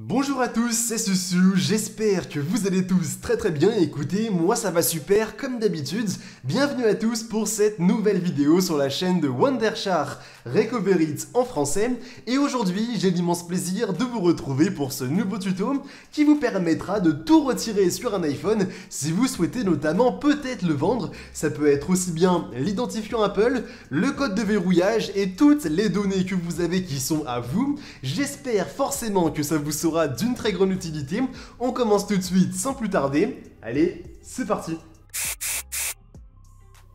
Bonjour à tous, c'est Susu, j'espère que vous allez tous très bien. Écoutez, moi ça va super comme d'habitude. Bienvenue à tous pour cette nouvelle vidéo sur la chaîne de Wondershare Recover It en français. Et aujourd'hui, j'ai l'immense plaisir de vous retrouver pour ce nouveau tuto qui vous permettra de tout retirer sur un iPhone si vous souhaitez notamment peut-être le vendre. Ça peut être aussi bien l'identifiant Apple, le code de verrouillage et toutes les données que vous avez qui sont à vous. J'espère forcément que ça vous sera d'une très grande utilité. On commence tout de suite sans plus tarder. Allez, c'est parti!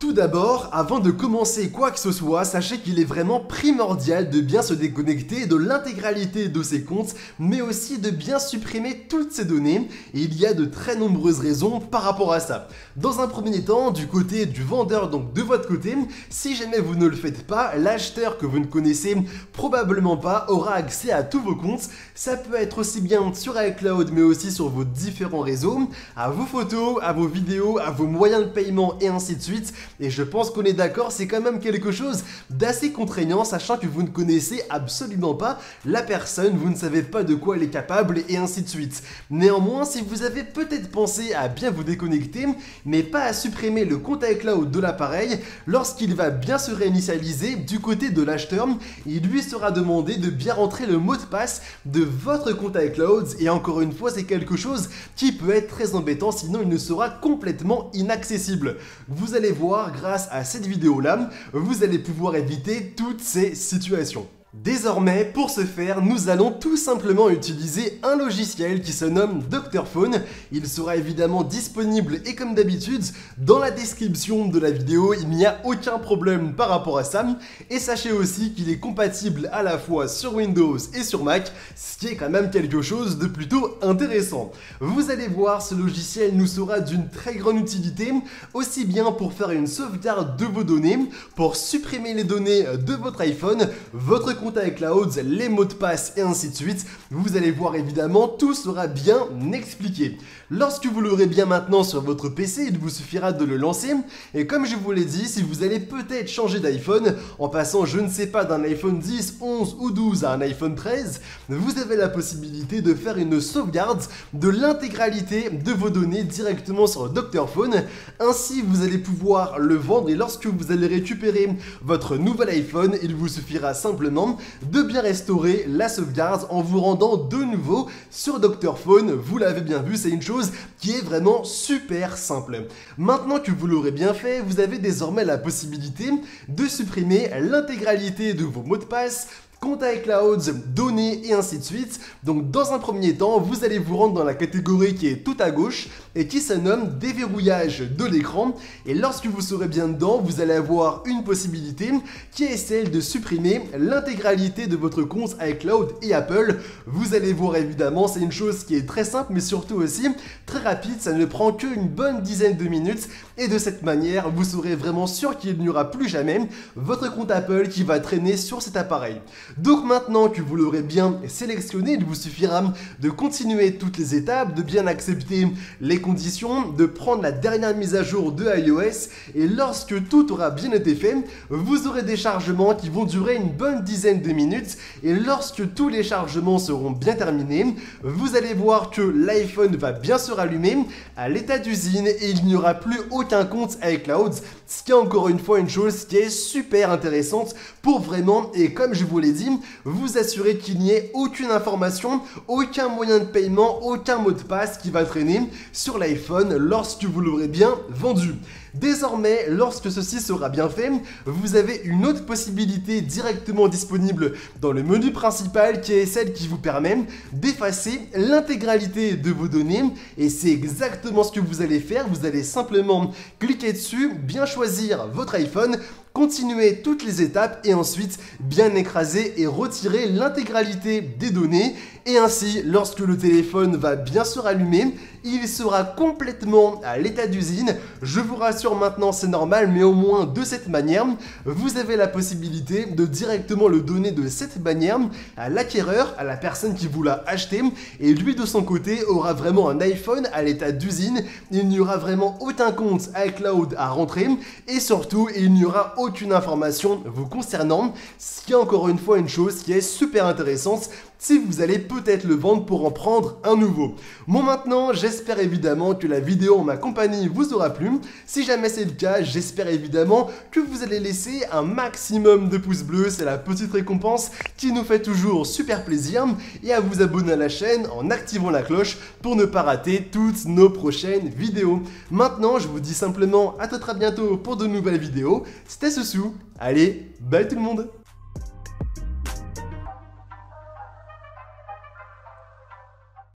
Tout d'abord, avant de commencer quoi que ce soit, sachez qu'il est vraiment primordial de bien se déconnecter de l'intégralité de ses comptes, mais aussi de bien supprimer toutes ces données, et il y a de très nombreuses raisons par rapport à ça. Dans un premier temps, du côté du vendeur, donc de votre côté, si jamais vous ne le faites pas, l'acheteur que vous ne connaissez probablement pas aura accès à tous vos comptes. Ça peut être aussi bien sur iCloud, mais aussi sur vos différents réseaux, à vos photos, à vos vidéos, à vos moyens de paiement et ainsi de suite. Et je pense qu'on est d'accord, c'est quand même quelque chose d'assez contraignant, sachant que vous ne connaissez absolument pas la personne, vous ne savez pas de quoi elle est capable et ainsi de suite. Néanmoins, si vous avez peut-être pensé à bien vous déconnecter, mais pas à supprimer le compte iCloud de l'appareil, lorsqu'il va bien se réinitialiser du côté de l'acheteur, il lui sera demandé de bien rentrer le mot de passe de votre compte iCloud, et encore une fois, c'est quelque chose qui peut être très embêtant, sinon il ne sera complètement inaccessible. Vous allez voir, grâce à cette vidéo-là, vous allez pouvoir éviter toutes ces situations. Désormais, pour ce faire, nous allons tout simplement utiliser un logiciel qui se nomme Dr.Phone. Il sera évidemment disponible et comme d'habitude, dans la description de la vidéo, il n'y a aucun problème par rapport à ça. Et sachez aussi qu'il est compatible à la fois sur Windows et sur Mac, ce qui est quand même quelque chose de plutôt intéressant. Vous allez voir, ce logiciel nous sera d'une très grande utilité, aussi bien pour faire une sauvegarde de vos données, pour supprimer les données de votre iPhone, votre compte iCloud, les mots de passe et ainsi de suite. Vous allez voir évidemment, tout sera bien expliqué. Lorsque vous l'aurez bien maintenant sur votre PC, il vous suffira de le lancer. Et comme je vous l'ai dit, si vous allez peut-être changer d'iPhone, en passant je ne sais pas d'un iPhone 10, 11 ou 12 à un iPhone 13, vous avez la possibilité de faire une sauvegarde de l'intégralité de vos données directement sur Dr.Phone. Ainsi vous allez pouvoir le vendre et lorsque vous allez récupérer votre nouvel iPhone, il vous suffira simplement de bien restaurer la sauvegarde en vous rendant de nouveau sur Dr.Phone. Vous l'avez bien vu, c'est une chose qui est vraiment super simple. Maintenant que vous l'aurez bien fait, vous avez désormais la possibilité de supprimer l'intégralité de vos mots de passe, compte iCloud, données et ainsi de suite. Donc dans un premier temps, vous allez vous rendre dans la catégorie qui est tout à gauche et qui se nomme déverrouillage de l'écran. Et lorsque vous serez bien dedans, vous allez avoir une possibilité qui est celle de supprimer l'intégralité de votre compte iCloud et Apple. Vous allez voir évidemment, c'est une chose qui est très simple mais surtout aussi très rapide. Ça ne prend qu'une bonne dizaine de minutes et de cette manière, vous serez vraiment sûr qu'il n'y aura plus jamais votre compte Apple qui va traîner sur cet appareil. Donc maintenant que vous l'aurez bien sélectionné, il vous suffira de continuer toutes les étapes, de bien accepter les conditions, de prendre la dernière mise à jour de iOS et lorsque tout aura bien été fait, vous aurez des chargements qui vont durer une bonne dizaine de minutes et lorsque tous les chargements seront bien terminés, vous allez voir que l'iPhone va bien se rallumer à l'état d'usine et il n'y aura plus aucun compte iCloud, ce qui est encore une fois une chose qui est super intéressante pour vraiment, et comme je vous l'ai dit, vous assurer qu'il n'y ait aucune information, aucun moyen de paiement, aucun mot de passe qui va traîner sur l'iPhone lorsque vous l'aurez bien vendu. Désormais, lorsque ceci sera bien fait, vous avez une autre possibilité directement disponible dans le menu principal qui est celle qui vous permet d'effacer l'intégralité de vos données et c'est exactement ce que vous allez faire. Vous allez simplement cliquer dessus, bien choisir votre iPhone, continuer toutes les étapes et ensuite bien écraser et retirer l'intégralité des données et ainsi lorsque le téléphone va bien se rallumer, il sera complètement à l'état d'usine. Je vous rassure maintenant, c'est normal, mais au moins de cette manière, vous avez la possibilité de directement le donner de cette manière à l'acquéreur, à la personne qui vous l'a acheté et lui de son côté aura vraiment un iPhone à l'état d'usine. Il n'y aura vraiment aucun compte iCloud à rentrer et surtout il n'y aura aucune information vous concernant, ce qui est encore une fois une chose qui est super intéressante si vous allez peut-être le vendre pour en prendre un nouveau. Bon, maintenant, j'espère évidemment que la vidéo en ma compagnie vous aura plu. Si jamais c'est le cas, j'espère évidemment que vous allez laisser un maximum de pouces bleus, c'est la petite récompense qui nous fait toujours super plaisir, et à vous abonner à la chaîne en activant la cloche pour ne pas rater toutes nos prochaines vidéos. Maintenant, je vous dis simplement à très bientôt pour de nouvelles vidéos. C'était Soussou, allez, bye tout le monde!